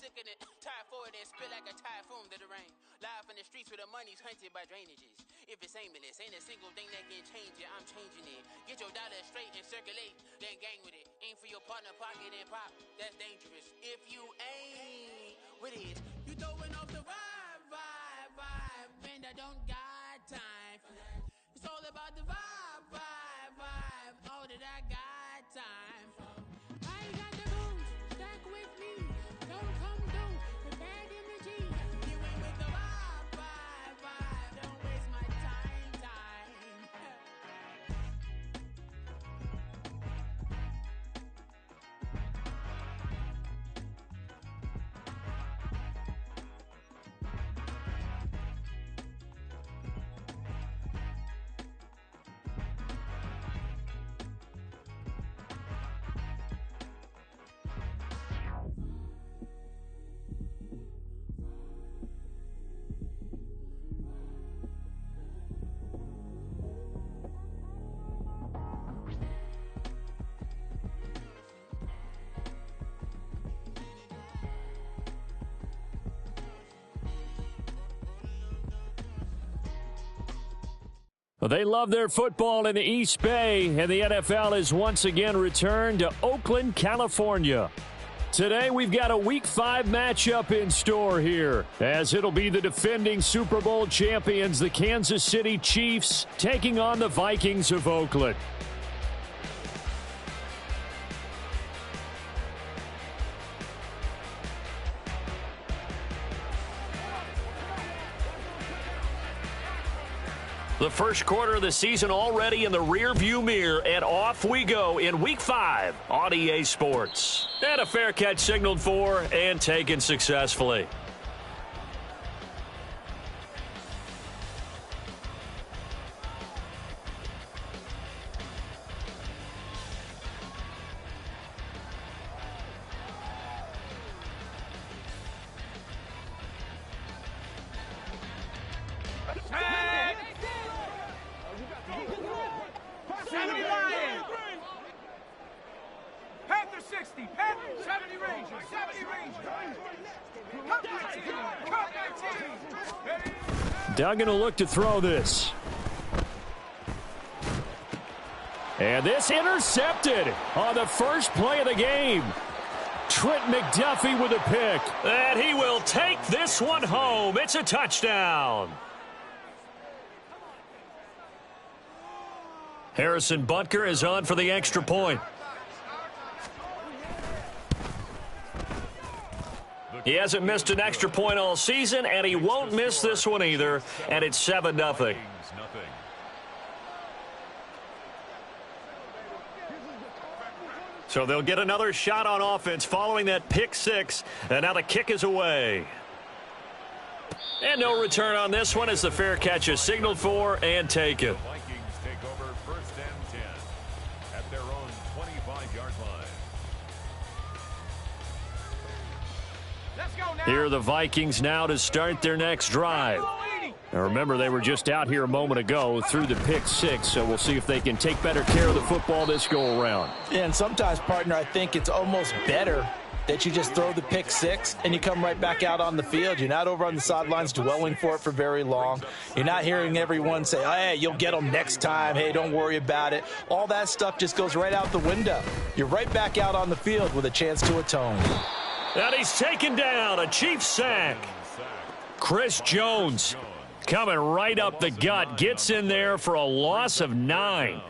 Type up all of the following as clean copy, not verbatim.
Sick in it, tire forward and spill like a typhoon to the rain. Live in the streets where the money's hunted by drainages. If it's aimless, ain't a single thing that can change it. I'm changing it. Get your dollar straight and circulate, then gang with it. Aim for your partner, pocket and pop. That's dangerous. If you ain't with it, you throwing off the vibe. Man, I don't got time for that. It's all about the vibe. All that I got time for. I got the booze, stack with me. Don't come through with bad energy. You ain't with the vibe. Don't waste my time. Well, they love their football in the East Bay, and the NFL has once again returned to Oakland, California. Today, we've got a Week 5 matchup in store here, as it'll be the defending Super Bowl champions, the Kansas City Chiefs, taking on the Vikings of Oakland. The first quarter of the season already in the rearview mirror, and off we go in Week 5 on EA Sports. And a fair catch signaled for and taken successfully. Doug going to look to throw this. And this intercepted on the first play of the game. Trent McDuffie with a pick. And he will take this one home. It's a touchdown. Harrison Butker is on for the extra point. He hasn't missed an extra point all season, and he won't miss this one either, and it's 7-0. So they'll get another shot on offense following that pick six, and now the kick is away. And no return on this one as the fair catch is signaled for and taken. The Vikings take over 1st and 10 at their own 25-yard line. Here are the Vikings now to start their next drive. Now remember, they were just out here a moment ago through the pick six, so we'll see if they can take better care of the football this go-around. Yeah, and sometimes, partner, I think it's almost better that you just throw the pick six and you come right back out on the field. You're not over on the sidelines dwelling for it for very long. You're not hearing everyone say, oh, hey, you'll get them next time. Hey, don't worry about it. All that stuff just goes right out the window. You're right back out on the field with a chance to atone. And he's taken down, a Chiefs sack. Chris Jones coming right up the gut, gets in there for a loss of 9.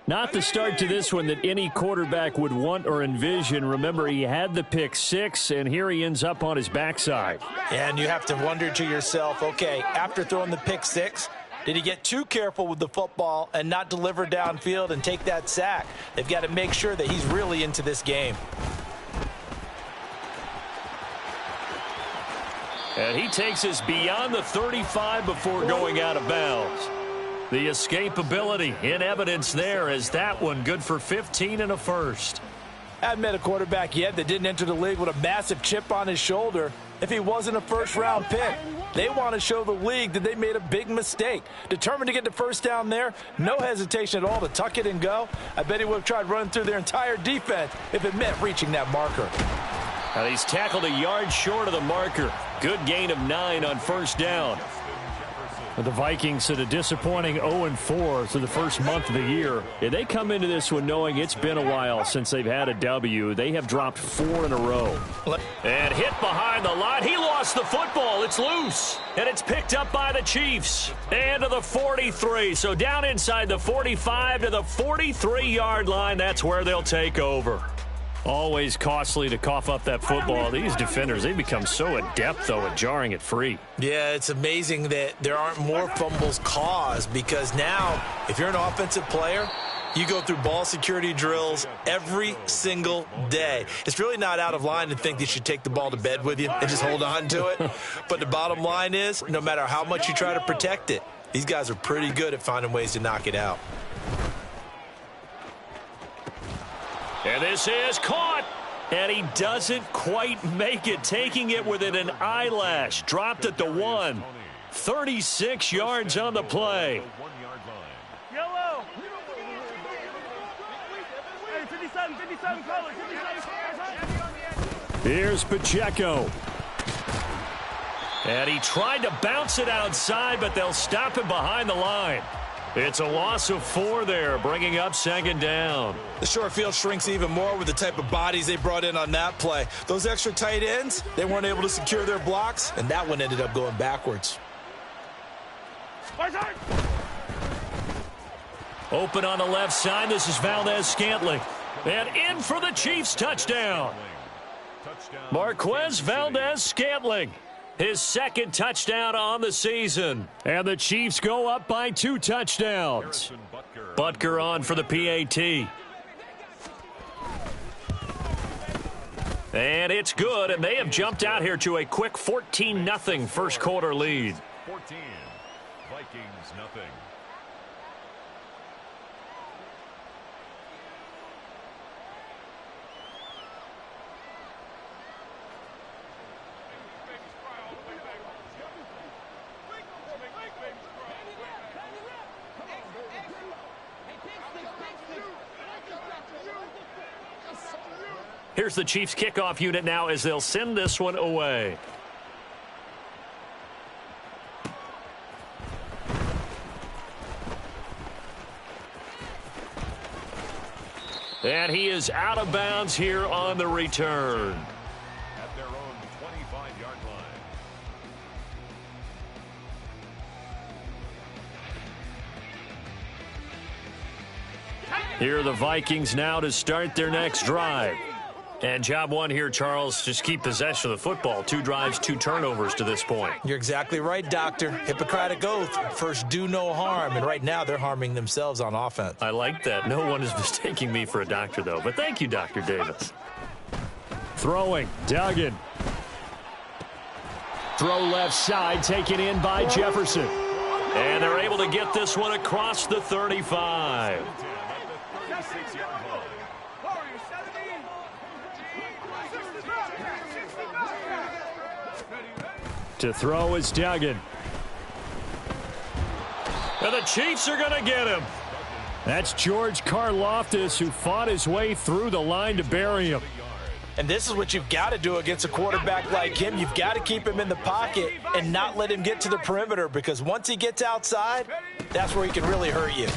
Not the start to this one that any quarterback would want or envision. Remember, he had the pick six, and here he ends up on his backside. And you have to wonder to yourself, okay, after throwing the pick six, did he get too careful with the football and not deliver downfield and take that sack? They've got to make sure that he's really into this game. And he takes us beyond the 35 before going out of bounds. The escapability in evidence there as that one good for 15 and a first. I haven't met a quarterback yet that didn't enter the league with a massive chip on his shoulder if he wasn't a first-round pick. They want to show the league that they made a big mistake. Determined to get the first down there, no hesitation at all to tuck it and go. I bet he would have tried running through their entire defense if it meant reaching that marker. And he's tackled a yard short of the marker. Good gain of 9 on first down. The Vikings at a disappointing 0-4 through the first month of the year. And they come into this one knowing it's been a while since they've had a W. They have dropped 4 in a row. And hit behind the line. He lost the football. It's loose. And it's picked up by the Chiefs. And to the 43. So down inside the 45 to the 43-yard line. That's where they'll take over. Always costly to cough up that football. These defenders, they become so adept, though, at jarring it free. Yeah, it's amazing that there aren't more fumbles caused because now, if you're an offensive player, you go through ball security drills every single day. It's really not out of line to think that you should take the ball to bed with you and just hold on to it. But the bottom line is, no matter how much you try to protect it, these guys are pretty good at finding ways to knock it out. And this is caught. And he doesn't quite make it, taking it within an eyelash. Dropped at the 1. 36 yards on the play. Yellow. Hey, 57 colors. 57. Here's Pacheco. And he tried to bounce it outside, but they'll stop him behind the line. It's a loss of 4 there, bringing up second down. The short field shrinks even more with the type of bodies they brought in on that play. Those extra tight ends, they weren't able to secure their blocks, and that one ended up going backwards. Open on the left side. This is Valdez-Scantling. And in for the Chiefs touchdown. Marquez Valdez-Scantling. His second touchdown on the season. And the Chiefs go up by 2 touchdowns. Butker on for the PAT. And it's good, and they have jumped out here to a quick 14-0 first quarter lead. 14, Vikings nothing. Here's the Chiefs kickoff unit now as they'll send this one away. And he is out of bounds here on the return. At their own 25-yard line. Here are the Vikings now to start their next drive. And job one here, Charles, just keep possession of the football. 2 drives, 2 turnovers to this point. You're exactly right, Doctor. Hippocratic oath. First, do no harm. And right now, they're harming themselves on offense. I like that. No one is mistaking me for a doctor, though. But thank you, Dr. Davis. Throwing. Duggan. Throw left side, taken in by Jefferson. And they're able to get this one across the 35. To throw is Duggan. And the Chiefs are going to get him. That's George Karlaftis, who fought his way through the line to bury him. And this is what you've got to do against a quarterback like him. You've got to keep him in the pocket and not let him get to the perimeter, because once he gets outside, that's where he can really hurt you.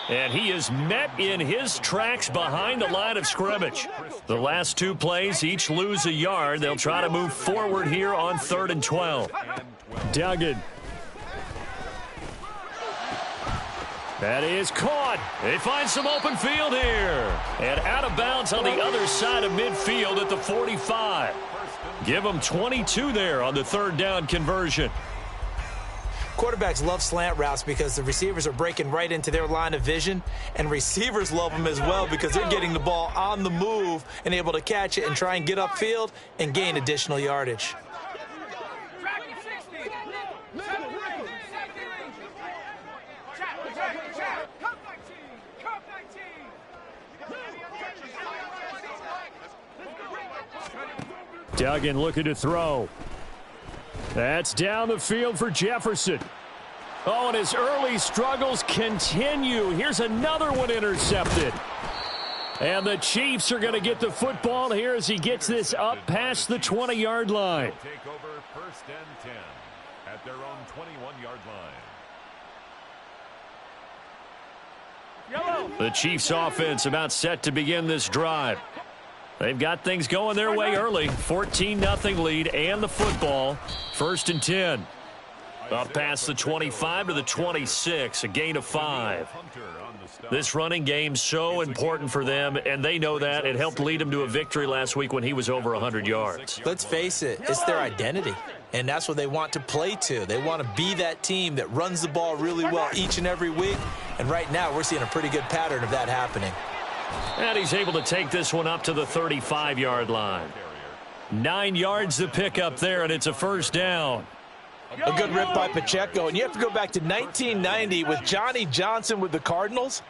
And he is met in his tracks behind the line of scrimmage. The last 2 plays each lose a yard. They'll try to move forward here on 3rd and 12. Duggan. That is caught. They find some open field here. And out of bounds on the other side of midfield at the 45. Give them 22 there on the 3rd down conversion. Quarterbacks love slant routes because the receivers are breaking right into their line of vision, and receivers love them as well because they're getting the ball on the move and able to catch it and try and get upfield and gain additional yardage. Duggan looking to throw. That's down the field for Jefferson. Oh, and his early struggles continue. Here's another one intercepted. And the Chiefs are going to get the football here as he gets this up past the 20-yard line. Take over 1st and 10 at their own 21-yard line. Yellow. The Chiefs offense about set to begin this drive. They've got things going their way early. 14-0 lead and the football. 1st and 10. Up past the 25 to the 26, a gain of 5. This running game so important for them, and they know that. It helped lead them to a victory last week when he was over 100 yards. Let's face it, it's their identity, and that's what they want to play to. They want to be that team that runs the ball really well each and every week, and right now we're seeing a pretty good pattern of that happening. And he's able to take this one up to the 35-yard line. 9 yards to pick up there, and it's a 1st down. A good rip by Pacheco, and you have to go back to 1990 with Johnny Johnson with the Cardinals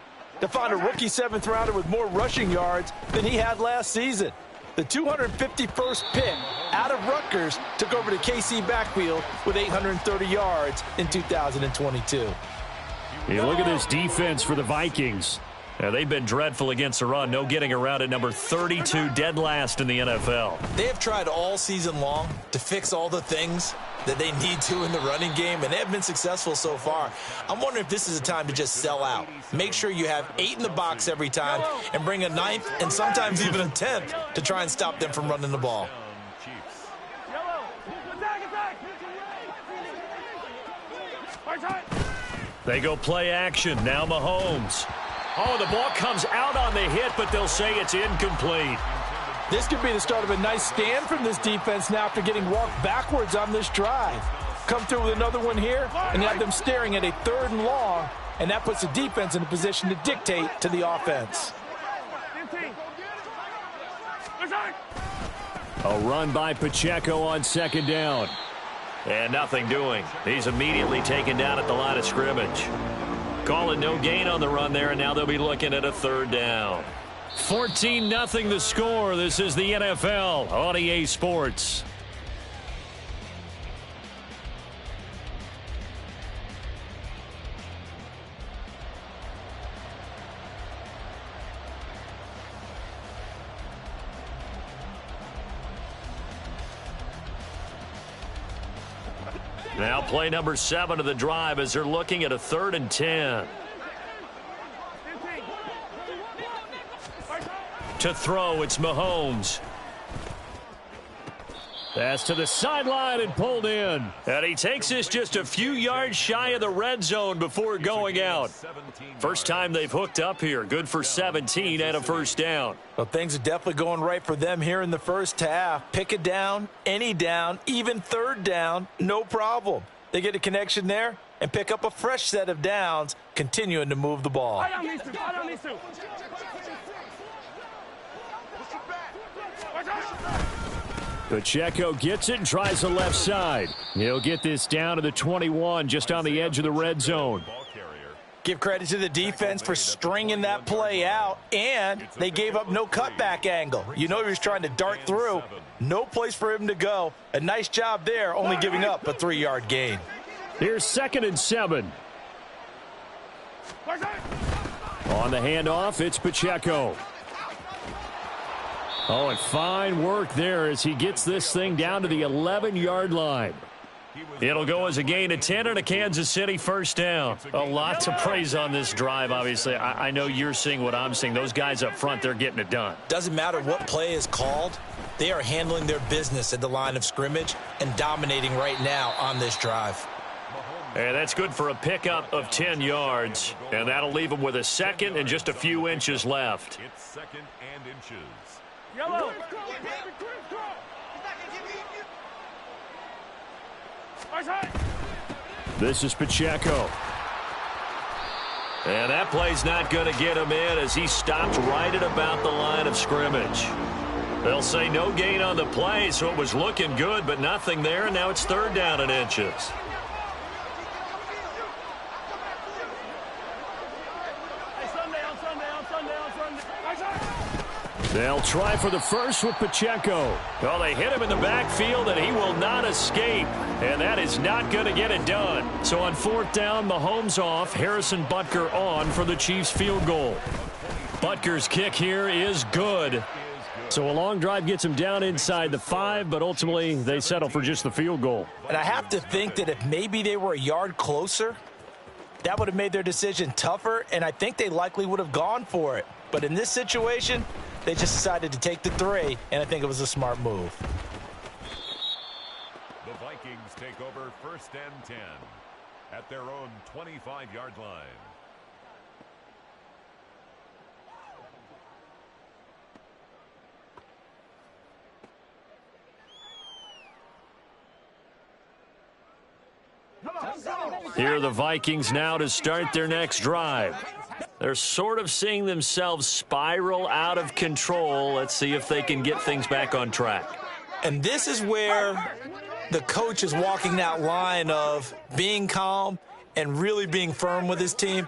to find a rookie 7th rounder with more rushing yards than he had last season. The 251st pick out of Rutgers took over the KC backfield with 830 yards in 2022. You look at this defense for the Vikings. They've been dreadful against the run. No getting around at number 32, dead last in the NFL. They have tried all season long to fix all the things that they need to in the running game, and they have been successful so far. I'm wondering if this is a time to just sell out. Make sure you have 8 in the box every time and bring a 9th and sometimes even a 10th to try and stop them from running the ball. They go play action. Now Mahomes. Oh, the ball comes out on the hit, but they'll say it's incomplete. This could be the start of a nice stand from this defense now after getting walked backwards on this drive. Come through with another one here, and you have them staring at a 3rd and long, and that puts the defense in a position to dictate to the offense. A run by Pacheco on 2nd down. And nothing doing. He's immediately taken down at the line of scrimmage. Calling no gain on the run there, and now they'll be looking at a 3rd down. 14-0 the score. This is the NFL on EA Sports. Now play number 7 of the drive as they're looking at a 3rd and 10. To throw, it's Mahomes. Pass to the sideline and pulled in. And he takes this just a few yards shy of the red zone before going out. First time they've hooked up here. Good for 17 and a 1st down. Well, things are definitely going right for them here in the first half. Pick a down, any down, even 3rd down, no problem. They get a connection there and pick up a fresh set of downs, continuing to move the ball. I don't need to. Pacheco gets it and tries the left side. He'll get this down to the 21, just on the edge of the red zone. Give credit to the defense for stringing that play out, and they gave up no cutback angle. You know he was trying to dart through. No place for him to go. A nice job there, only giving up a 3-yard gain. Here's 2nd and 7. On the handoff, it's Pacheco. Oh, and fine work there as he gets this thing down to the 11-yard line. It'll go as a gain of 10 and a Kansas City 1st down. A lot to praise on this drive, obviously. I know you're seeing what I'm seeing. Those guys up front, they're getting it done. Doesn't matter what play is called. They are handling their business at the line of scrimmage and dominating right now on this drive. And that's good for a pickup of 10 yards. And that'll leave them with a 2nd and just a few inches left. It's 2nd and inches. Yellow. This is Pacheco. And that play's not going to get him in as he stopped right at about the line of scrimmage. They'll say no gain on the play, so it was looking good, but nothing there, and now it's 3rd down and inches. They'll try for the first with Pacheco. Well, they hit him in the backfield, and he will not escape. And that is not going to get it done. So on 4th down, Mahomes off, Harrison Butker on for the Chiefs field goal. Butker's kick here is good. So a long drive gets him down inside the 5, but ultimately they settle for just the field goal. And I have to think that if maybe they were a yard closer, that would have made their decision tougher, and I think they likely would have gone for it. But in this situation, they just decided to take the 3, and I think it was a smart move. The Vikings take over 1st and 10 at their own 25-yard line. Here are the Vikings now to start their next drive. They're sort of seeing themselves spiral out of control. Let's see if they can get things back on track. And this is where the coach is walking that line of being calm and really being firm with his team.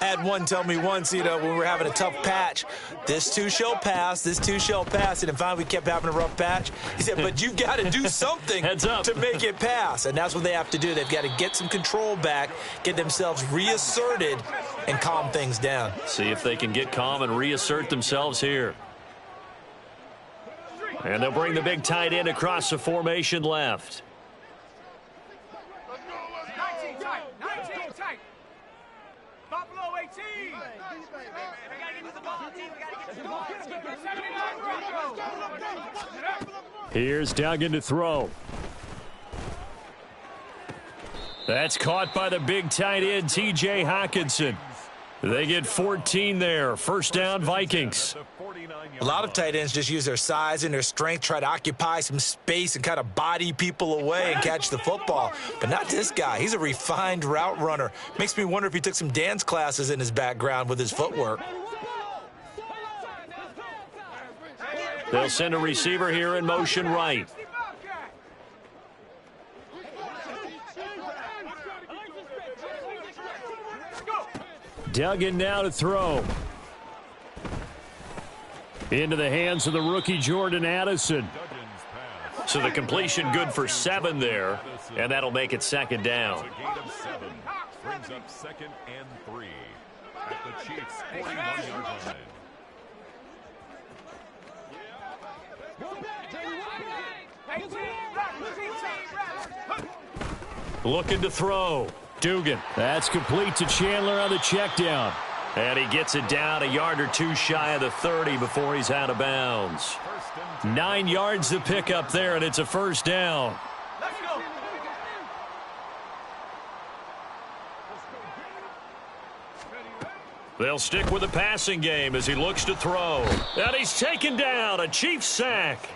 I had one tell me once, when we were having a tough patch, this too shall pass, this too shall pass. And then finally we kept having a rough patch. He said, but you've got to do something to make it pass. And that's what they have to do. They've got to get some control back, get themselves reasserted, and calm things down. See if they can get calm and reassert themselves here. And they'll bring the big tight end across the formation left. 19 tight. Buffalo 18. Here's Duggan to throw. That's caught by the big tight end, T.J. Hockenson. They get 14 there. First down, Vikings. A lot of tight ends just use their size and their strength, try to occupy some space and kind of body people away and catch the football. But not this guy. He's a refined route runner. Makes me wonder if he took some dance classes in his background with his footwork. They'll send a receiver here in motion right. Duggan now to throw. Into the hands of the rookie Jordan Addison. So the completion good for 7 there, and that'll make it second down. Brings up 2nd and 3 at the Chiefs' 41-yard line. Looking to throw. Dugan. That's complete to Chandler on the check down. And he gets it down a yard or two shy of the 30 before he's out of bounds. 9 yards to pick up there, and it's a first down. They'll stick with the passing game as he looks to throw. And he's taken down. A Chiefs sack.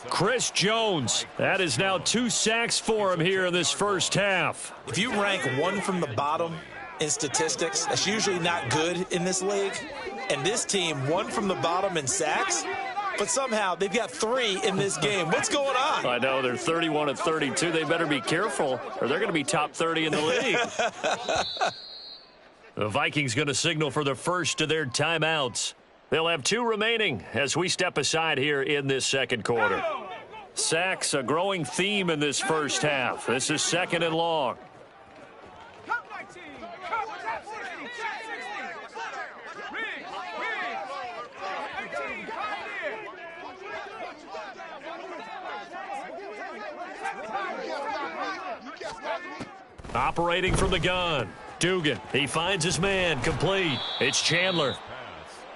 Chris Jones. That is now 2 sacks for him here in this first half. If you rank one from the bottom in statistics, that's usually not good in this league. And this team, 1 from the bottom in sacks, but somehow they've got 3 in this game. What's going on? I know, they're 31 and 32. They better be careful, or they're going to be top 30 in the league. The Vikings going to signal for the first of their timeouts. They'll have 2 remaining as we step aside here in this second quarter. Sacks, a growing theme in this first half. This is 2nd and long. Operating from the gun. Dugan, he finds his man, complete. It's Chandler.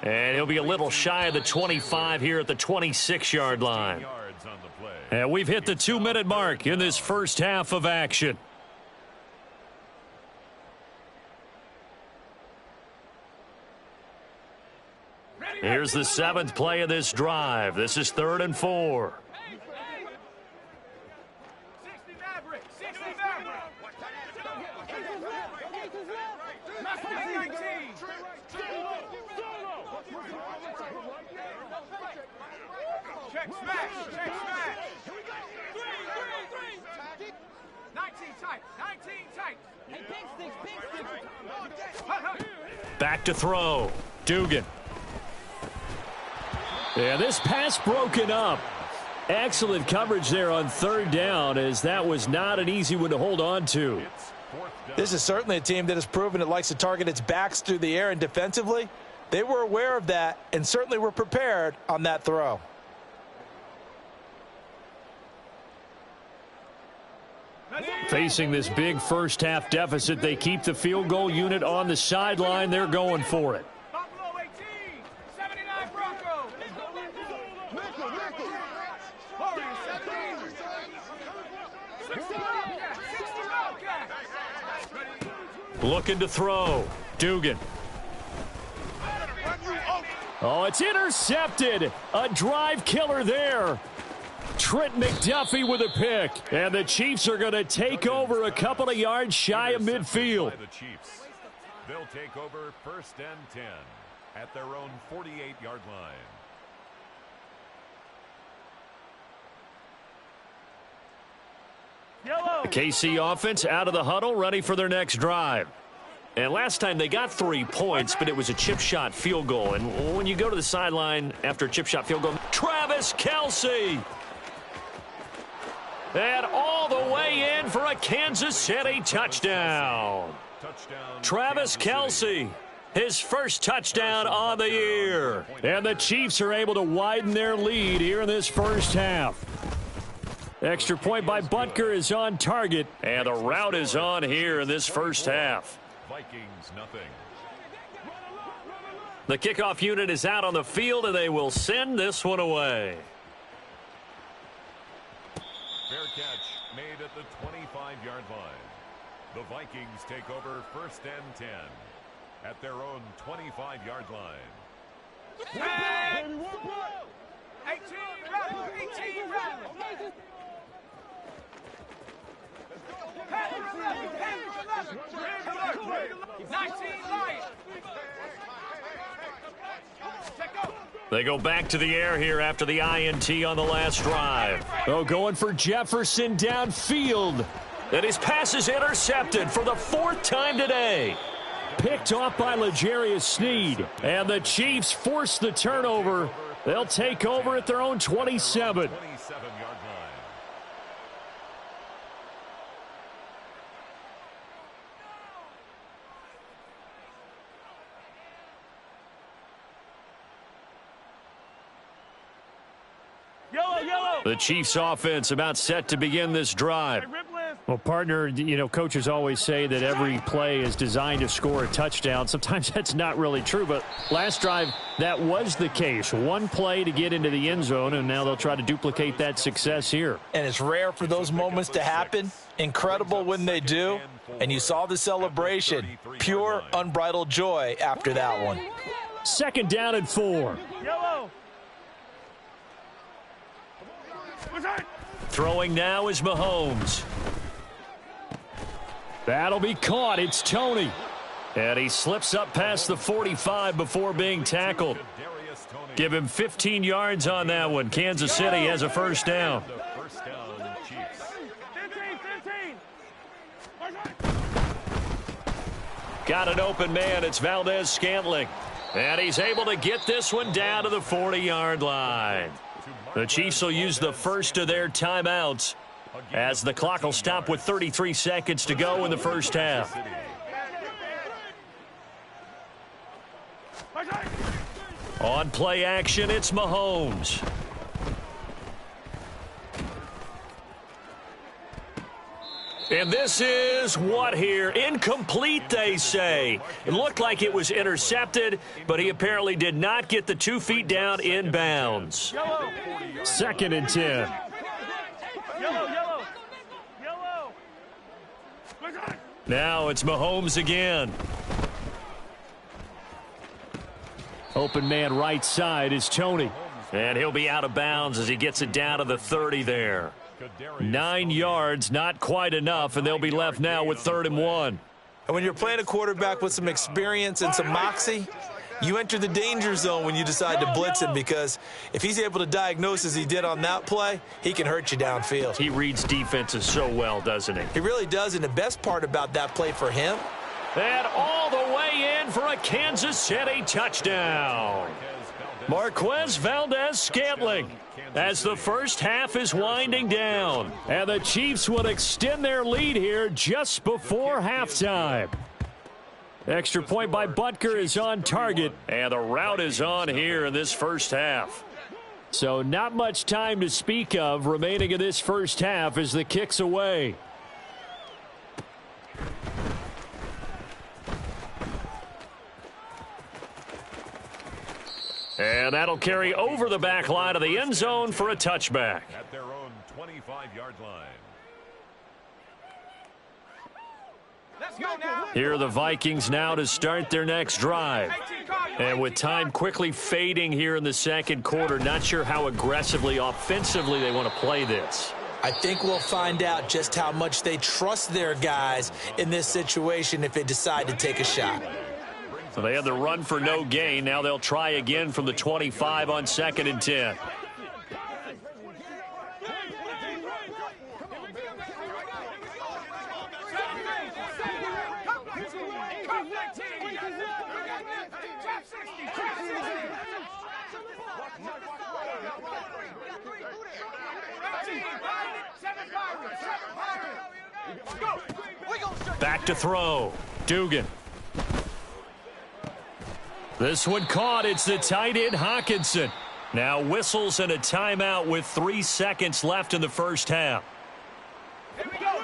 And he'll be a little shy of the 25 here at the 26-yard line. And we've hit the 2-minute mark in this first half of action. Here's the 7th play of this drive. This is 3rd and 4. Check smash. 19 tight. Hey, big sticks. Back to throw. Dugan. Yeah, this pass broken up. Excellent coverage there on 3rd down, as that was not an easy one to hold on to. This is certainly a team that has proven it likes to target its backs through the air, and defensively, They were aware of that and certainly were prepared on that throw. Facing this big first-half deficit, they keep the field goal unit on the sideline. They're going for it. Buffalo 18, 79 Broncos. Warriors 17, 60 Wildcats. Looking to throw. Dugan. Oh, it's intercepted. A drive killer there. Trent McDuffie with a pick. And the Chiefs are going to take over a couple of yards shy of midfield. The Chiefs. They'll take over 1st and 10 at their own 48-yard line. The KC offense out of the huddle, ready for their next drive. And last time they got 3 points, but it was a chip shot field goal. And when you go to the sideline after a chip shot field goal, Travis Kelce. And all the way in for a Kansas City touchdown. Travis Kelce, his first touchdown on the year. And the Chiefs are able to widen their lead here in this first half. Extra point by Butker is on target, and the route is on here in this first half. Vikings nothing. The kickoff unit is out on the field, and they will send this one away. Fair catch made at the 25-yard line. The Vikings take over 1st and 10 at their own 25-yard line. 18 Rattler, 18 Rattler. Panther 11, Panther 11. 19 Lions. They go back to the air here after the INT on the last drive. Oh, going for Jefferson downfield. And his pass is intercepted for the 4th time today. Picked off by L'Jarius Sneed. And the Chiefs force the turnover. They'll take over at their own 27. 27-yard line. The Chiefs offense about set to begin this drive. Well, partner, you know, coaches always say that every play is designed to score a touchdown. Sometimes that's not really true, but last drive, that was the case. One play to get into the end zone, and now they'll try to duplicate that success here. And it's rare for those moments to happen. Incredible when they do. And you saw the celebration. Pure, unbridled joy after that one. 2nd down and 4. Yellow. Throwing now is Mahomes. That'll be caught. It's Tony. And he slips up past the 45 before being tackled. Give him 15 yards on that one. Kansas City has a first down. First down, Chiefs. 15. Got an open man. It's Valdez-Scantling. And he's able to get this one down to the 40-yard line. The Chiefs will use the first of their timeouts as the clock will stop with 33 seconds to go in the first half. On play action, it's Mahomes. And this is what here? Incomplete, they say. It looked like it was intercepted, but he apparently did not get the 2 feet down in bounds. 2nd and 10. Yellow. Now it's Mahomes again. Open man right side is Tony. And he'll be out of bounds as he gets it down to the 30 there. 9 yards, not quite enough, and they'll be left now with 3rd and 1. And when you're playing a quarterback with some experience and some moxie, you enter the danger zone when you decide to blitz him, because if he's able to diagnose as he did on that play, he can hurt you downfield. He reads defenses so well, doesn't he? He really does, and the best part about that play for him. And all the way in for a Kansas City touchdown. Marquez Valdez-Scantling as the first half is winding down. And the Chiefs will extend their lead here just before halftime. Extra point by Butker is on target, and the rout is on here in this first half. So not much time to speak of remaining in this first half as the kick's away. And that'll carry over the back line of the end zone for a touchback. At their own 25-yard line. Let's go now. Here are the Vikings now to start their next drive. And with time quickly fading here in the second quarter, not sure how aggressively, offensively they want to play this. I think we'll find out just how much they trust their guys in this situation if they decide to take a shot. So they had the run for no gain. Now they'll try again from the 25 on 2nd and 10. Back to throw. Dugan. This one caught. It's the tight end, Hawkinson. Now whistles and a timeout with 3 seconds left in the first half. Here we go.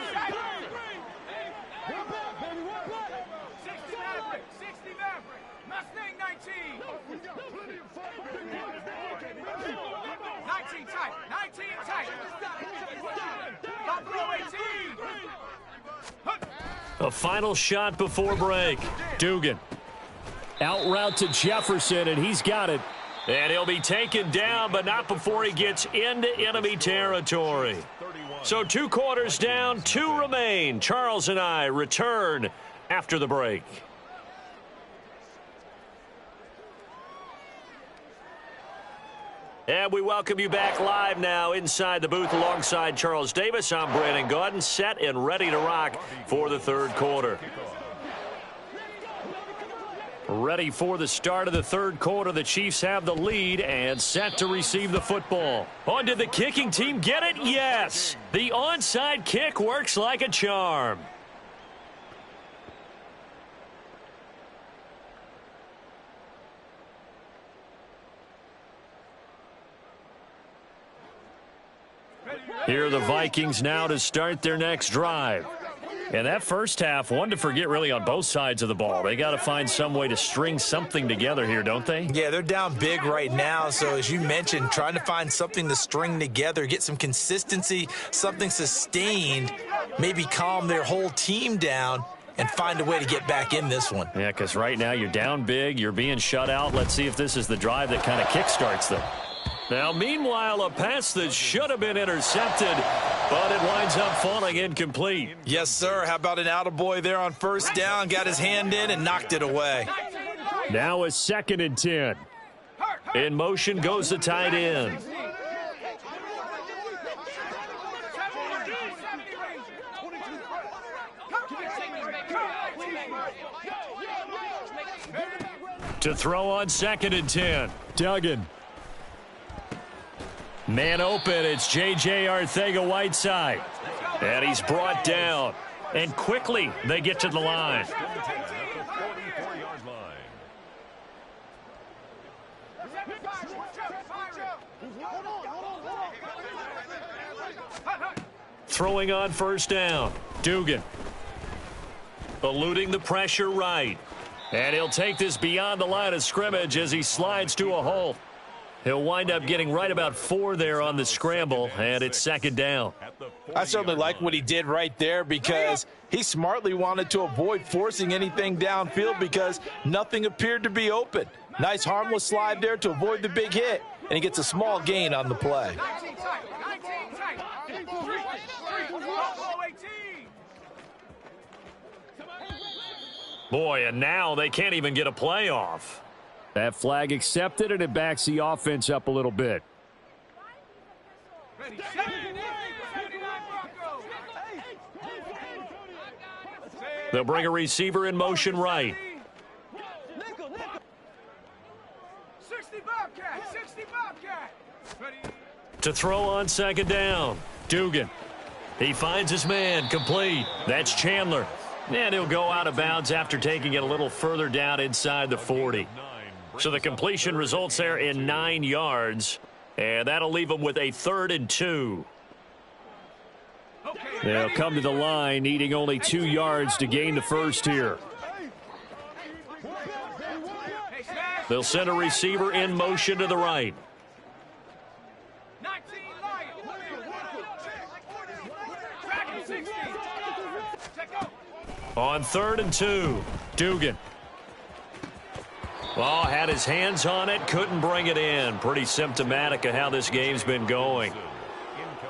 60 Maverick. 60 Maverick. Mustang 19. 19 tight. 19 tight. Buffalo 18. A final shot before break. Dugan. Out route to Jefferson, and he's got it. And he'll be taken down, but not before he gets into enemy territory. So 2 quarters down, 2 remain. Charles and I return after the break. And we welcome you back live now inside the booth alongside Charles Davis. I'm Brandon Gaudin, set and ready to rock for the third quarter. Ready for the start of the third quarter. The Chiefs have the lead and set to receive the football. On, did the kicking team get it? Yes. The onside kick works like a charm. Here are the Vikings now to start their next drive. And that first half, one to forget really on both sides of the ball. They got to find some way to string something together here, don't they? Yeah, they're down big right now. So as you mentioned, trying to find something to string together, get some consistency, something sustained, maybe calm their whole team down and find a way to get back in this one. Yeah, because right now you're down big, you're being shut out. Let's see if this is the drive that kind of kickstarts them. Now, meanwhile, a pass that should have been intercepted, but it winds up falling incomplete. Yes, sir. How about an attaboy there on first down? Got his hand in and knocked it away. Now a 2nd and 10. In motion goes the tight end. To throw on 2nd and 10. Duggan. Man open, it's J.J. Arcega-Whiteside. And he's brought down. And quickly, they get to the line. Throwing on first down. Dugan. Eluding the pressure right. And he'll take this beyond the line of scrimmage as he slides to a halt. He'll wind up getting right about 4 there on the scramble, and it's 2nd down. I certainly like what he did right there because he smartly wanted to avoid forcing anything downfield because nothing appeared to be open. Nice harmless slide there to avoid the big hit, and he gets a small gain on the play. 19 tight. 19 tight. 3, Buffalo 18. Boy, and now they can't even get a playoff. That flag accepted, and it backs the offense up a little bit. Ready, 79 Broncos. They'll bring a receiver in motion right. 60 Bobcat. 60 Bobcat. Ready. To throw on 2nd down. Dugan. He finds his man, complete. That's Chandler. And he'll go out of bounds after taking it a little further down inside the 40. So the completion results there in 9 yards. And that'll leave them with a 3rd and 2. They'll come to the line, needing only 2 yards to gain the first here. They'll send a receiver in motion to the right. On 3rd and 2, Dugan. Well, had his hands on it, couldn't bring it in. Pretty symptomatic of how this game's been going.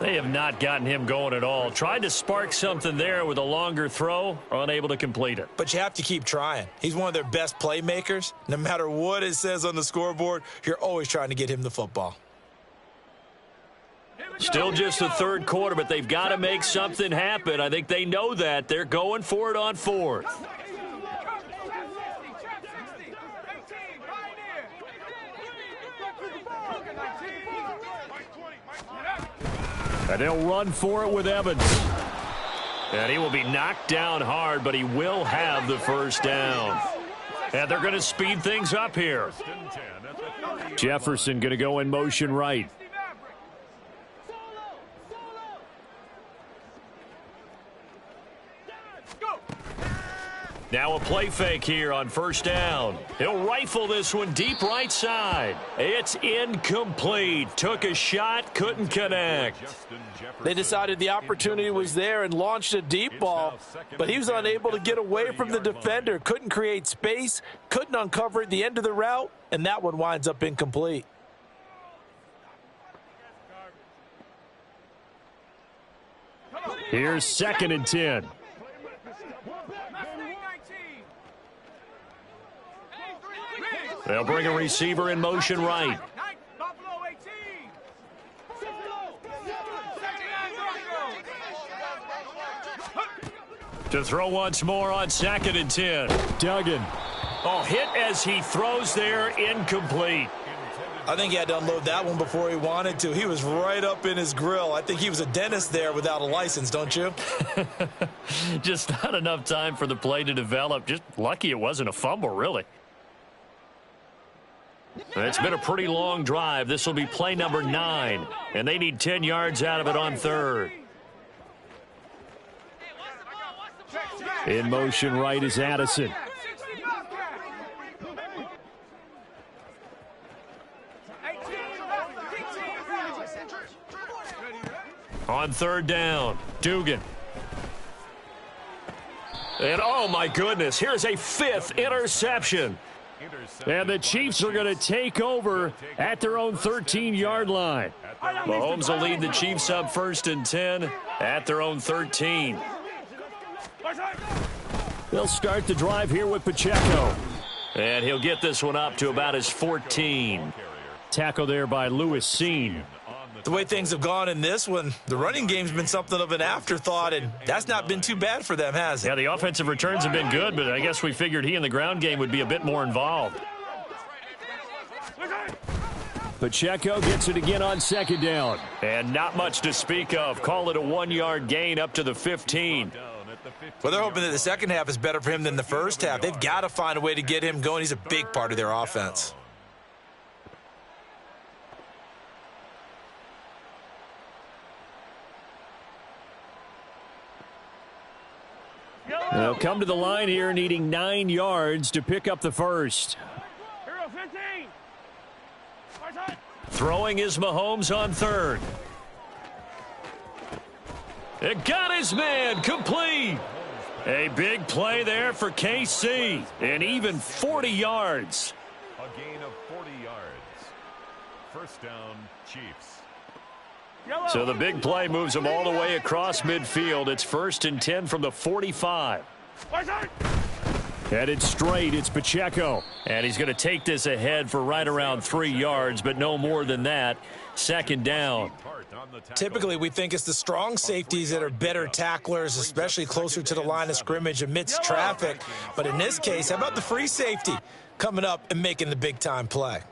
They have not gotten him going at all. Tried to spark something there with a longer throw, unable to complete it. But you have to keep trying. He's one of their best playmakers. No matter what it says on the scoreboard, you're always trying to get him the football. Still just the 3rd quarter, but they've got to make something happen. I think they know that. They're going for it on 4th. And they'll run for it with Evans. And he will be knocked down hard, but he will have the first down. And they're going to speed things up here. Jefferson going to go in motion right. Now a play fake here on 1st down. He'll rifle this one deep right side. It's incomplete. Took a shot, couldn't connect. They decided the opportunity was there and launched a deep ball, but he was unable to get away from the defender. Couldn't create space, couldn't uncover at the end of the route, and that one winds up incomplete. Here's 2nd and 10. They'll bring a receiver in motion right. To throw once more on 2nd and 10. Duggan. Oh, hit as he throws there, incomplete. I think he had to unload that one before he wanted to. He was right up in his grill. I think he was a dentist there without a license, don't you? Just not enough time for the play to develop. Just lucky it wasn't a fumble, really. It's been a pretty long drive. This will be play number 9, and they need 10 yards out of it on 3rd. In motion right is Addison. On 3rd down, Dugan. And oh my goodness, here's a 5th interception. And the Chiefs are going to take over at their own 13-yard line. Mahomes will lead the Chiefs up 1st and 10 at their own 13. They'll start the drive here with Pacheco. And he'll get this one up to about his 14. Tackle there by Lewis Seen. The way things have gone in this one, the running game's been something of an afterthought, and that's not been too bad for them, has it? Yeah, the offensive returns have been good, but I guess we figured he in the ground game would be a bit more involved. Pacheco gets it again on 2nd down. And not much to speak of. Call it a 1-yard gain up to the 15. Well, they're hoping that the second half is better for him than the first half. They've got to find a way to get him going. He's a big part of their offense. They'll come to the line here needing 9 yards to pick up the first. Throwing is Mahomes on 3rd. It got his man complete. A big play there for KC. And even 40 yards. A gain of 40 yards. 1st down, Chiefs. So the big play moves them all the way across midfield. It's 1st and 10 from the 45. Headed straight, it's Pacheco. And he's going to take this ahead for right around 3 yards, but no more than that. 2nd down. Typically, we think it's the strong safeties that are better tacklers, especially closer to the line of scrimmage amidst traffic. But in this case, how about the free safety coming up and making the big-time play?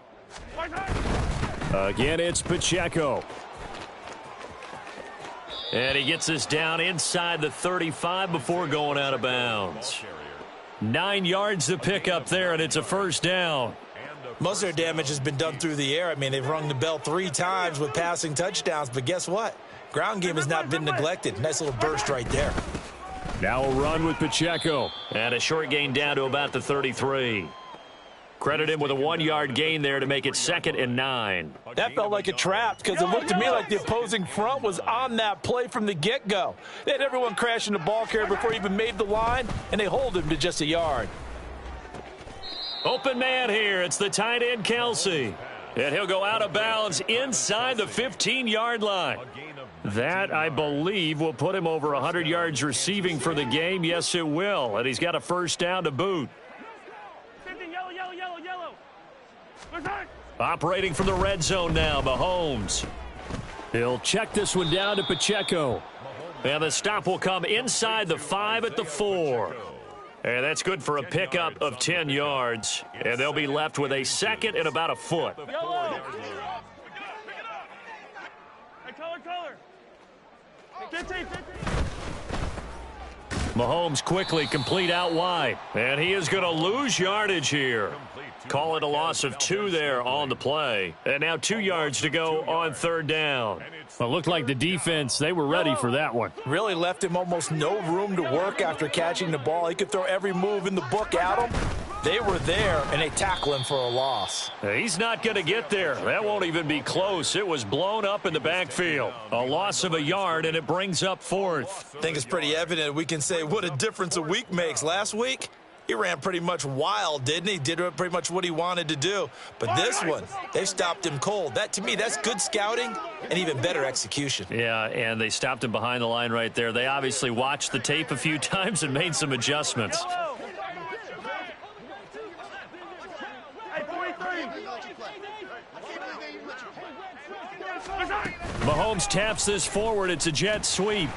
Again, it's Pacheco. And he gets this down inside the 35 before going out of bounds. 9 yards to pick up there, and it's a first down. Most of their damage has been done through the air. I mean, they've rung the bell 3 times with passing touchdowns, but guess what? Ground game has not been neglected. Nice little burst right there. Now a run with Pacheco. And a short gain down to about the 33. Credit him with a 1-yard gain there to make it 2nd and 9. That felt like a trap because it looked to me like the opposing front was on that play from the get-go. They had everyone crashing the ball carrier before he even made the line, and they hold him to just a yard. Open man here. It's the tight end, Kelsey. And he'll go out of bounds inside the 15-yard line. That, I believe, will put him over 100 yards receiving for the game. Yes, it will. And he's got a first down to boot. Operating from the red zone now, Mahomes. He'll check this one down to Pacheco. And the stop will come inside the 5 at the 4. And that's good for a pickup of 10 yards. And they'll be left with a 2nd and about a foot. Mahomes quickly complete out wide. And he is going to lose yardage here. Call it a loss of 2 there on the play. And now 2 yards to go on 3rd down. Well, it looked like the defense, they were ready for that one. Really left him almost no room to work after catching the ball. He could throw every move in the book at him. They were there, and they tackle him for a loss. He's not going to get there. That won't even be close. It was blown up in the backfield. A loss of a yard, and it brings up 4th. I think it's pretty evident. We can say what a difference a week makes. Last week, he ran pretty much wild, didn't he? Did pretty much what he wanted to do. But this one, they've stopped him cold. That, to me, that's good scouting and even better execution. Yeah, and they stopped him behind the line right there. They obviously watched the tape a few times and made some adjustments. Mahomes taps this forward. It's a jet sweep.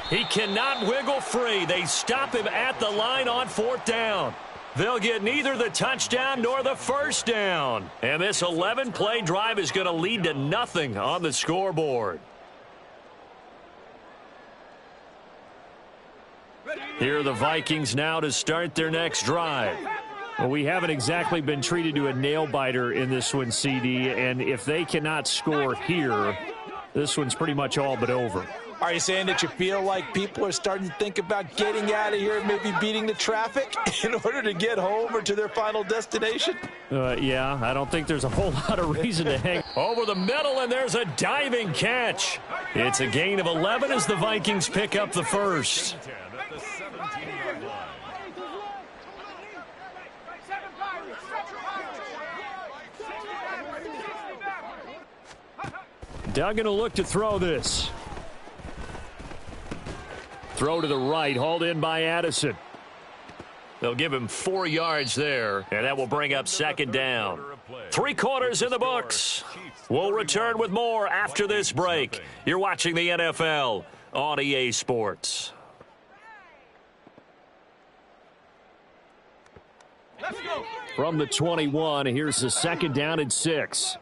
He cannot wiggle free. They stop him at the line on 4th down. They'll get neither the touchdown nor the first down. And this 11-play drive is going to lead to nothing on the scoreboard. Here are the Vikings now to start their next drive. Well, we haven't exactly been treated to a nail-biter in this one, CD, and if they cannot score here, this one's pretty much all but over. Are you saying that you feel like people are starting to think about getting out of here, maybe beating the traffic in order to get home or to their final destination? Yeah, I don't think there's a whole lot of reason to hang over the middle, and there's a diving catch. It's a gain of 11 as the Vikings pick up the first. Duggan will look to throw this. Throw to the right, hauled in by Addison. They'll give him 4 yards there, and that will bring up 2nd down. 3 quarters in the books. We'll return with more after this break. You're watching the NFL on EA Sports. From the 21, here's the 2nd down and 6.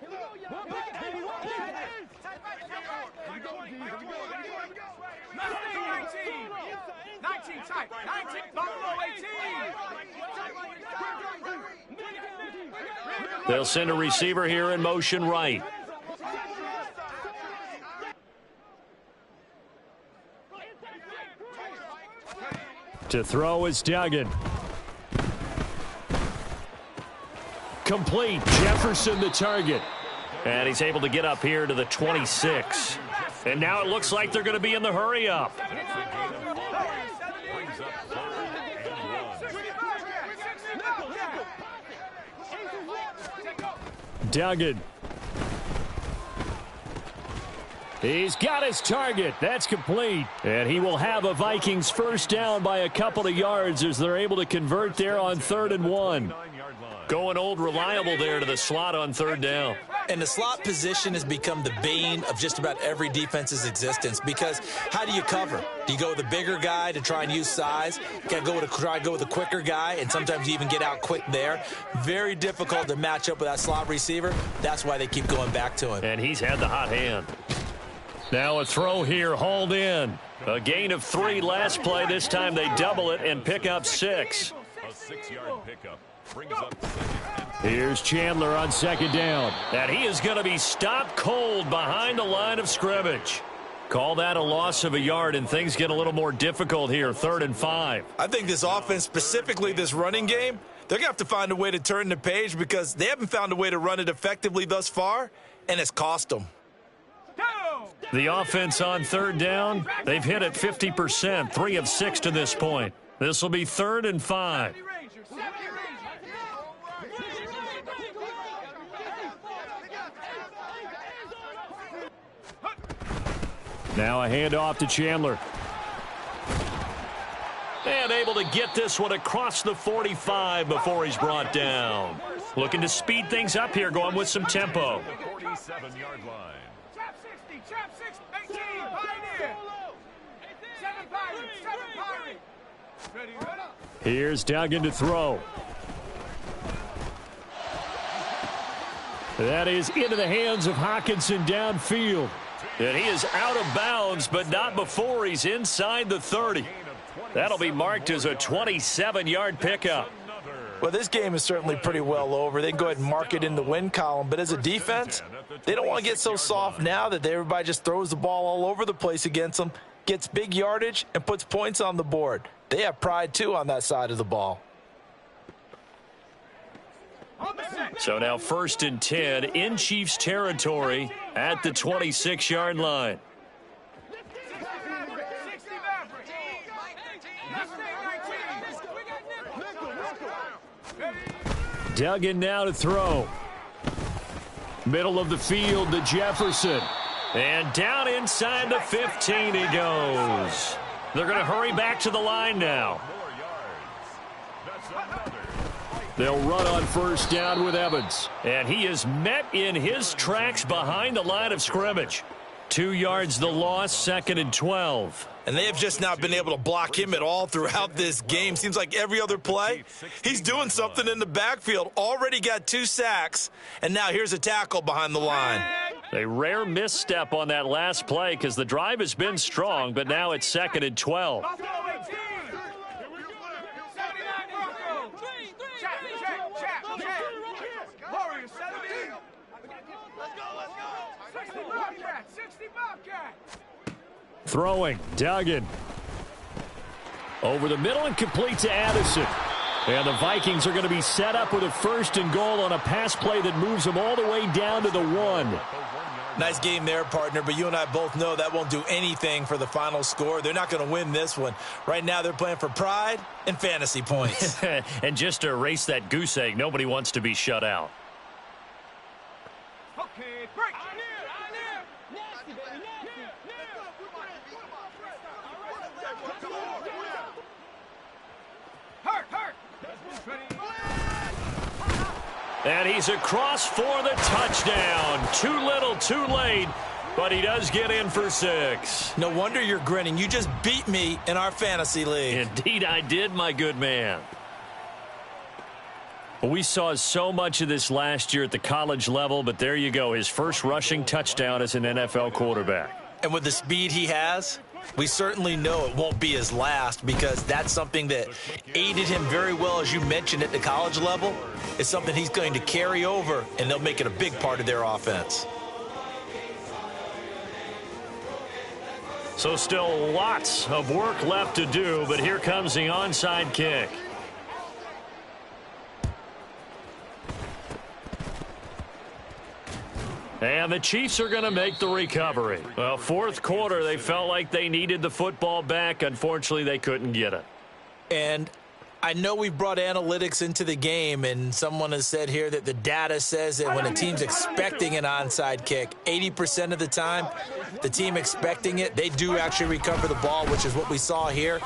They'll send a receiver here in motion right. To throw is Duggan. Complete. Jefferson the target. And he's able to get up here to the 26. And now it looks like they're going to be in the hurry up. Duggan. He's got his target. That's complete. And he will have a Vikings first down by a couple of yards as they're able to convert there on 3rd and 1. Going old reliable there to the slot on 3rd down. And the slot position has become the bane of just about every defense's existence because how do you cover? Do you go with the bigger guy to try and use size? You got to try to go with the quicker guy, and sometimes you even get out quick there. Very difficult to match up with that slot receiver. That's why they keep going back to him. And he's had the hot hand. Now a throw here, hauled in. A gain of 3 last play. This time they double it and pick up 6. A 6-yard pickup brings up 2nd. Here's Chandler on 2nd down. And he is going to be stopped cold behind the line of scrimmage. Call that a loss of a yard, and things get a little more difficult here, 3rd and 5. I think this offense, specifically this running game, they're going to have to find a way to turn the page because they haven't found a way to run it effectively thus far, and it's cost them. The offense on 3rd down, they've hit it 50%, 3 of 6 to this point. This will be 3rd and 5. Now a handoff to Chandler. And able to get this one across the 45 before he's brought down. Looking to speed things up here, going with some tempo. 47-yard line. Trap 60, trap 6, 18, Pioneer. 7 Pirates, 7 Pirates. Ready, run up. Here's Duggan to throw. That is into the hands of Hawkinson downfield. And he is out of bounds, but not before he's inside the 30. That'll be marked as a 27-yard pickup. Well, this game is certainly pretty well over. They can go ahead and mark it in the win column. But as a defense, they don't want to get so soft now that everybody just throws the ball all over the place against them, gets big yardage, and puts points on the board. They have pride, too, on that side of the ball. So now 1st and 10 in Chiefs territory at the 26-yard line. Duggan now to throw. Middle of the field to Jefferson. And down inside the 15 he goes. They're going to hurry back to the line now. They'll run on 1st down with Evans. And he is met in his tracks behind the line of scrimmage. 2 yards the loss, 2nd and 12. And they have just not been able to block him at all throughout this game. Seems like every other play, he's doing something in the backfield. Already got 2 sacks, and now here's a tackle behind the line. A rare misstep on that last play because the drive has been strong, but now it's 2nd and 12. Throwing, Duggan. Over the middle and complete to Addison. And the Vikings are going to be set up with a 1st and goal on a pass play that moves them all the way down to the 1. Nice game there, partner, but you and I both know that won't do anything for the final score. They're not going to win this one. Right now they're playing for pride and fantasy points. And just to erase that goose egg, nobody wants to be shut out. Okay, break. And he's across for the touchdown. Too little, too late, but he does get in for 6. No wonder you're grinning. You just beat me in our fantasy league. Indeed I did, my good man. We saw so much of this last year at the college level, but there you go. His first rushing touchdown as an NFL quarterback. And with the speed he has, we certainly know it won't be his last because that's something that aided him very well, as you mentioned, at the college level. It's something he's going to carry over, and they'll make it a big part of their offense. So still lots of work left to do, but here comes the onside kick. And the Chiefs are going to make the recovery. Well, 4th quarter, they felt like they needed the football back. Unfortunately, they couldn't get it. And I know we've brought analytics into the game, and someone has said here that the data says that when a team's expecting an onside kick, 80% of the time, the team expecting it, they do actually recover the ball, which is what we saw here.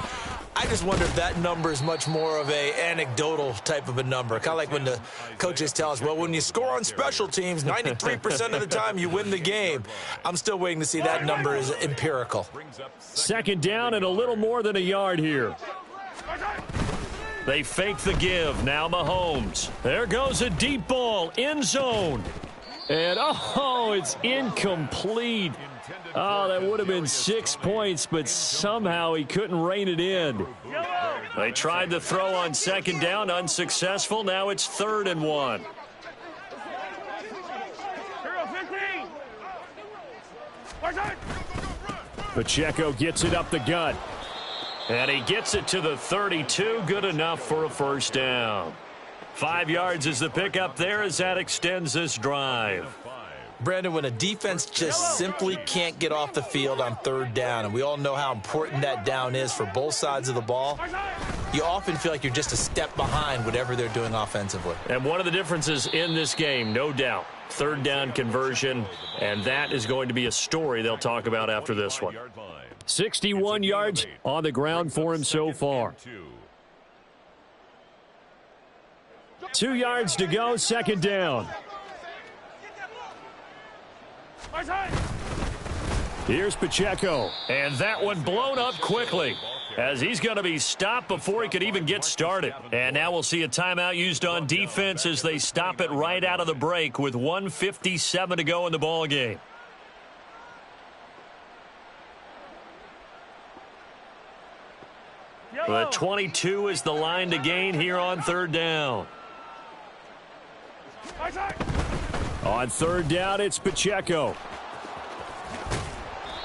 I just wonder if that number is much more of a anecdotal type of a number. Kind of like when the coaches tell us, well, when you score on special teams, 93% of the time you win the game. I'm still waiting to see that number is empirical. 2nd down and a little more than a yard here. They fake the give. Now Mahomes. There goes a deep ball. End zone. And, oh, it's incomplete. Oh, that would have been 6 points, but somehow he couldn't rein it in. They tried to throw on second down, unsuccessful. Now it's 3rd and 1. Pacheco gets it up the gut. And he gets it to the 32. Good enough for a first down. 5 yards is the pickup there as that extends this drive. Brandon, when a defense just simply can't get off the field on 3rd down, and we all know how important that down is for both sides of the ball, you often feel like you're just a step behind whatever they're doing offensively. And one of the differences in this game, no doubt, 3rd down conversion, and that is going to be a story they'll talk about after this one. 61 yards on the ground for him so far. 2 yards to go, 2nd down. Here's Pacheco, and that one blown up quickly as he's going to be stopped before he could even get started. And now we'll see a timeout used on defense as they stop it right out of the break with 1:57 to go in the ball game. The 22 is the line to gain here on 3rd down. On 3rd down, it's Pacheco.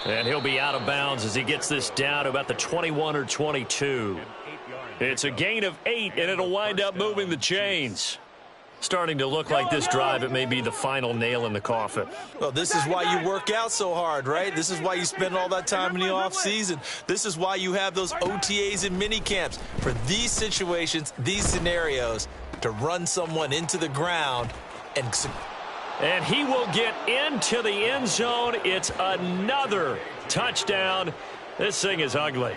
And he'll be out of bounds as he gets this down to about the 21 or 22. It's a gain of 8, and it'll wind up moving the chains. Starting to look like this drive, it may be the final nail in the coffin. Well, this is why you work out so hard, right? This is why you spend all that time in the offseason. This is why you have those OTAs and mini camps. For these situations, these scenarios, to run someone into the ground and he will get into the end zone. It's another touchdown. This thing is ugly.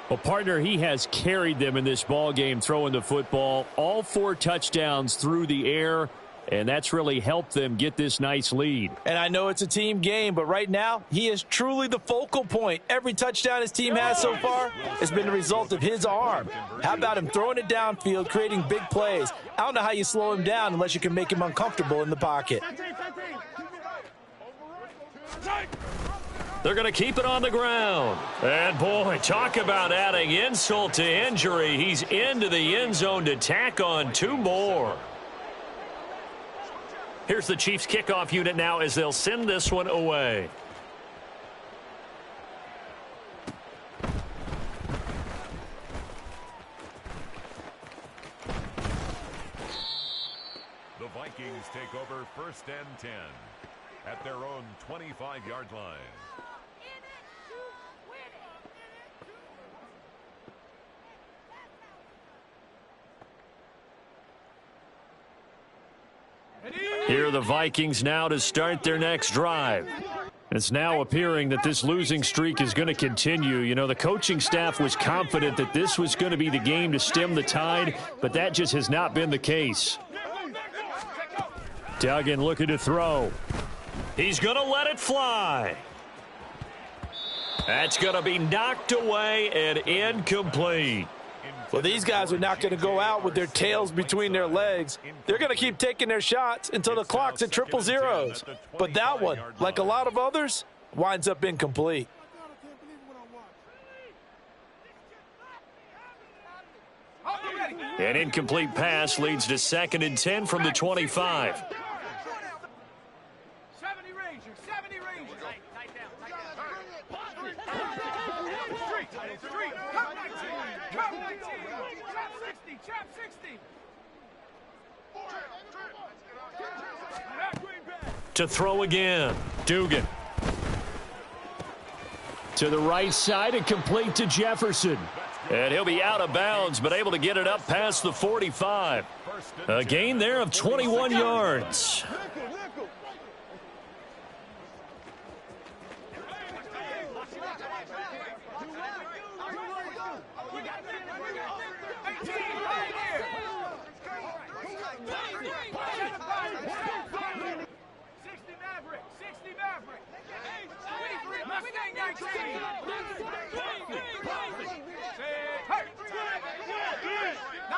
Well, partner, he has carried them in this ball game throwing the football. All 4 touchdowns through the air, and that's really helped them get this nice lead. And I know it's a team game, but right now, he is truly the focal point. Every touchdown his team has so far has been the result of his arm. How about him throwing it downfield, creating big plays? I don't know how you slow him down unless you can make him uncomfortable in the pocket. They're going to keep it on the ground. And, boy, talk about adding insult to injury. He's into the end zone to tack on 2 more. Here's the Chiefs kickoff unit now as they'll send this one away. The Vikings take over 1st and 10 at their own 25-yard line. Here are the Vikings now to start their next drive. It's now appearing that this losing streak is going to continue. You know, the coaching staff was confident that this was going to be the game to stem the tide, but that just has not been the case. Duggan looking to throw. He's going to let it fly. That's going to be knocked away and incomplete. Well, these guys are not going to go out with their tails between their legs. They're going to keep taking their shots until the clock's at 000. But that one, like a lot of others, winds up incomplete. An incomplete pass leads to 2nd and 10 from the 25. 70 Rangers, 70 Rangers. Trap 60. To throw again. Dugan. To the right side and complete to Jefferson. And he'll be out of bounds, but able to get it up past the 45. A gain there of 21 yards.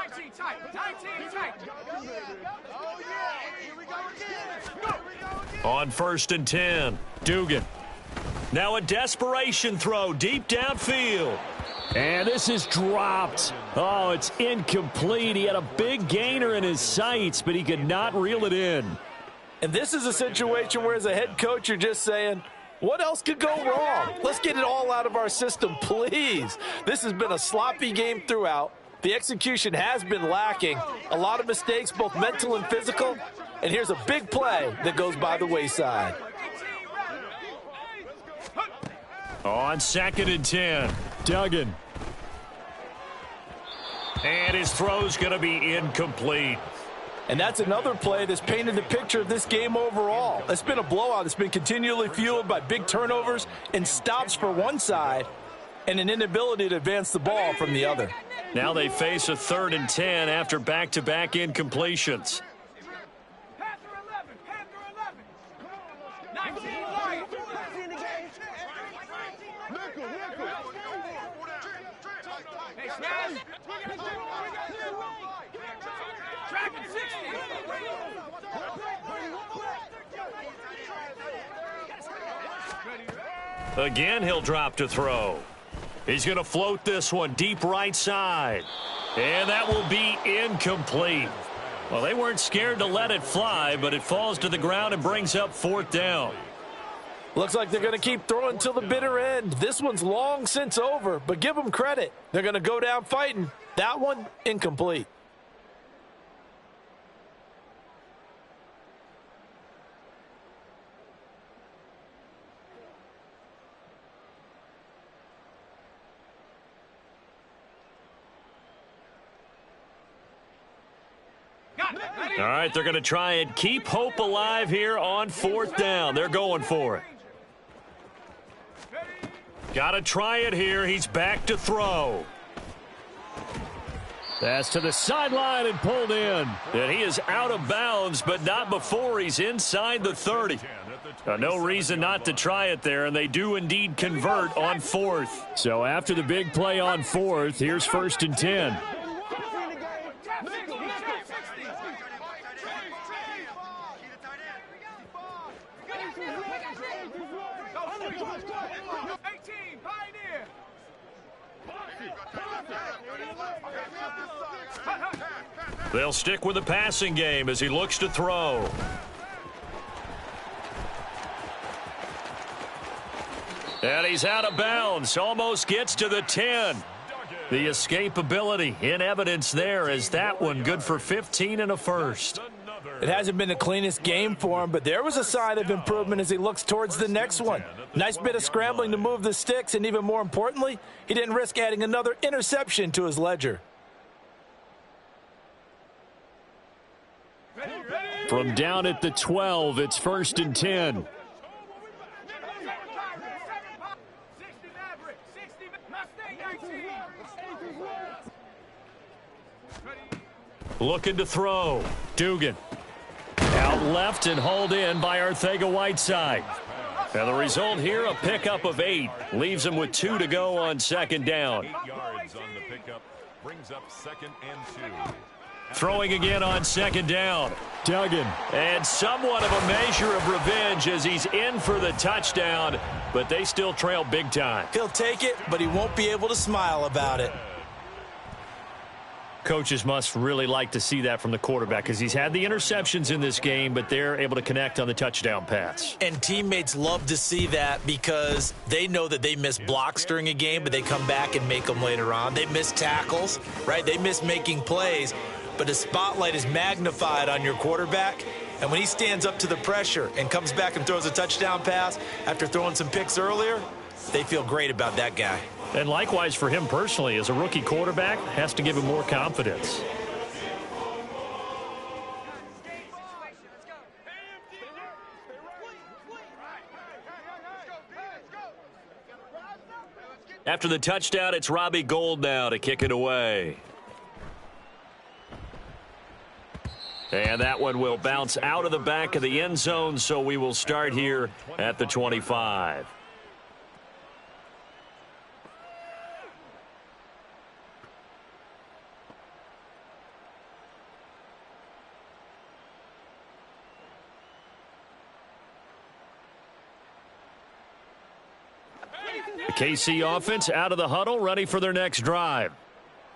19 tight. 19 tight. Oh, yeah. Here we go again. On 1st and 10, Dugan. Now a desperation throw deep downfield. And this is dropped. Oh, it's incomplete. He had a big gainer in his sights, but he could not reel it in. And this is a situation where as a head coach, you're just saying, what else could go wrong? Let's get it all out of our system, please. This has been a sloppy game throughout. The execution has been lacking. A lot of mistakes, both mental and physical. And here's a big play that goes by the wayside. On 2nd and 10, Duggan. And his throw's going to be incomplete. And that's another play that's painted the picture of this game overall. It's been a blowout. It's been continually fueled by big turnovers and stops for one side and an inability to advance the ball from the other. Now they face a 3rd and 10 after back-to-back incompletions. Panther 11. Panther 11. 19 Lions. Hey, Smash. Tracking 60. Again, he'll drop to throw. He's going to float this one deep right side. And that will be incomplete. Well, they weren't scared to let it fly, but it falls to the ground and brings up 4th down. Looks like they're going to keep throwing till the bitter end. This one's long since over, but give them credit. They're going to go down fighting. That one, incomplete. All right, they're going to try and keep hope alive here on 4th down. They're going for it. Got to try it here. He's back to throw. That's to the sideline and pulled in. And he is out of bounds, but not before he's inside the 30. No reason not to try it there, and they do indeed convert on 4th. So after the big play on 4th, here's 1st and 10. They'll stick with the passing game as he looks to throw. And he's out of bounds. Almost gets to the 10. The escapability in evidence there as that one good for 15 and a first. It hasn't been the cleanest game for him, but there was a sign of improvement as he looks towards the next one. Nice bit of scrambling to move the sticks, and even more importantly, he didn't risk adding another interception to his ledger. From down at the 12, it's 1st and 10. Looking to throw. Dugan. Out left and hauled in by Arcega-Whiteside. And the result here, a pickup of 8. Leaves him with 2 to go on 2nd down. 8 yards on the pickup. Brings up 2nd and 2. Throwing again on 2nd down. Duggan. And somewhat of a measure of revenge as he's in for the touchdown, but they still trail big time. He'll take it, but he won't be able to smile about it. Coaches must really like to see that from the quarterback because he's had the interceptions in this game, but they're able to connect on the touchdown pass. And teammates love to see that because they know that they miss blocks during a game, but they come back and make them later on. They miss tackles, right? They miss making plays, but the spotlight is magnified on your quarterback. And when he stands up to the pressure and comes back and throws a touchdown pass after throwing some picks earlier, they feel great about that guy. And likewise for him personally, as a rookie quarterback, has to give him more confidence. After the touchdown, it's Robbie Gould now to kick it away. And that one will bounce out of the back of the end zone, so we will start here at the 25. The KC offense out of the huddle, ready for their next drive.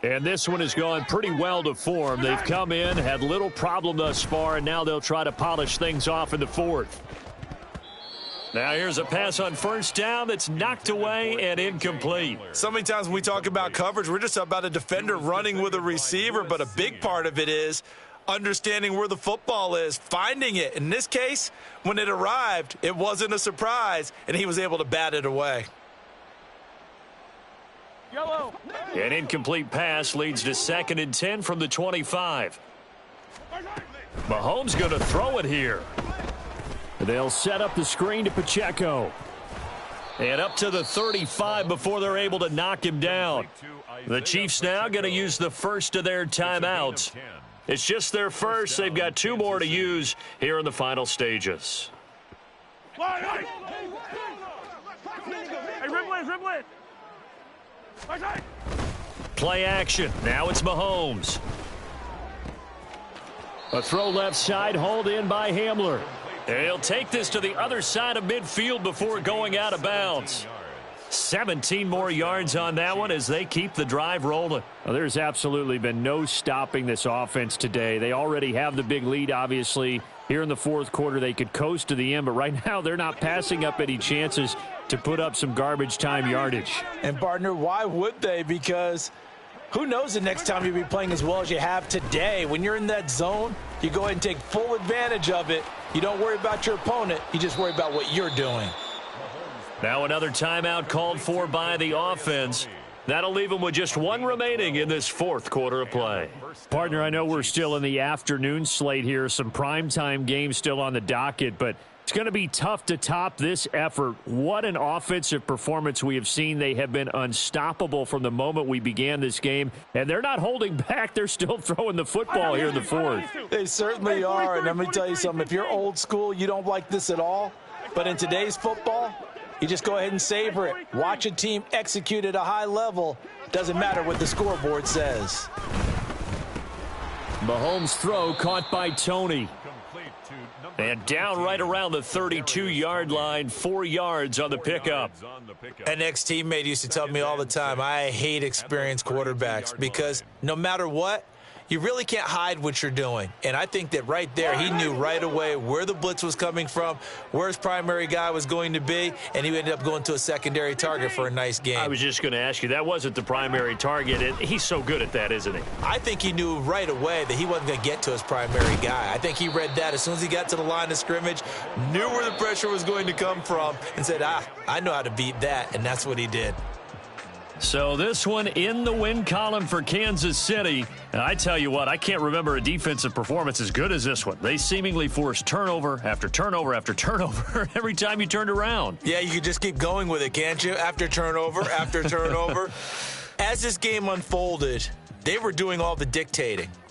And this one has gone pretty well to form. They've come in, had little problem thus far, and now they'll try to polish things off in the fourth. Now here's a pass on first down that's knocked away and incomplete. So many times when we talk about coverage, we're just about a defender running with a receiver, but a big part of it is understanding where the football is, finding it. In this case, when it arrived, it wasn't a surprise, and he was able to bat it away. An incomplete pass leads to 2nd and 10 from the 25. Mahomes going to throw it here. They'll set up the screen to Pacheco. And up to the 35 before they're able to knock him down. The Chiefs now going to use the first of their timeouts. It's just their first. They've got 2 more to use here in the final stages. Hey, rip it. Play action. Now it's Mahomes. A throw left side, hauled in by Hamler. He'll take this to the other side of midfield before going out of bounds. 17 more yards on that one as they keep the drive rolling. Well, there's absolutely been no stopping this offense today. They already have the big lead, obviously. Here in the fourth quarter, they could coast to the end, but right now they're not passing up any chances to put up some garbage time yardage. And, partner, why would they? Because who knows the next time you'll be playing as well as you have today. When you're in that zone, you go ahead and take full advantage of it. You don't worry about your opponent. You just worry about what you're doing. Now another timeout called for by the offense. That'll leave them with just 1 remaining in this fourth quarter of play. Partner, I know we're still in the afternoon slate here. Some primetime games still on the docket, but it's going to be tough to top this effort. What an offensive performance we have seen. They have been unstoppable from the moment we began this game, and they're not holding back. They're still throwing the football here in the fourth. They certainly are, and let me tell you something. If you're old school, you don't like this at all, but in today's football, you just go ahead and savor it. Watch a team execute at a high level. Doesn't matter what the scoreboard says. Mahomes' throw caught by Tony. And down right around the 32-yard line, 4 yards on the pickup. An ex-teammate used to tell me all the time, I hate experienced quarterbacks because no matter what, you really can't hide what you're doing. And I think that right there, he knew right away where the blitz was coming from, where his primary guy was going to be, and he ended up going to a secondary target for a nice game. I was just going to ask you, that wasn't the primary target. And he's so good at that, isn't he? I think he knew right away that he wasn't going to get to his primary guy. I think he read that as soon as he got to the line of scrimmage, knew where the pressure was going to come from, and said, I know how to beat that, and that's what he did. So this one in the win column for Kansas City. And I tell you what, I can't remember a defensive performance as good as this one. They seemingly forced turnover after turnover after turnover every time you turned around. Yeah, you could just keep going with it, can't you? After turnover, after turnover. As this game unfolded, they were doing all the dictating.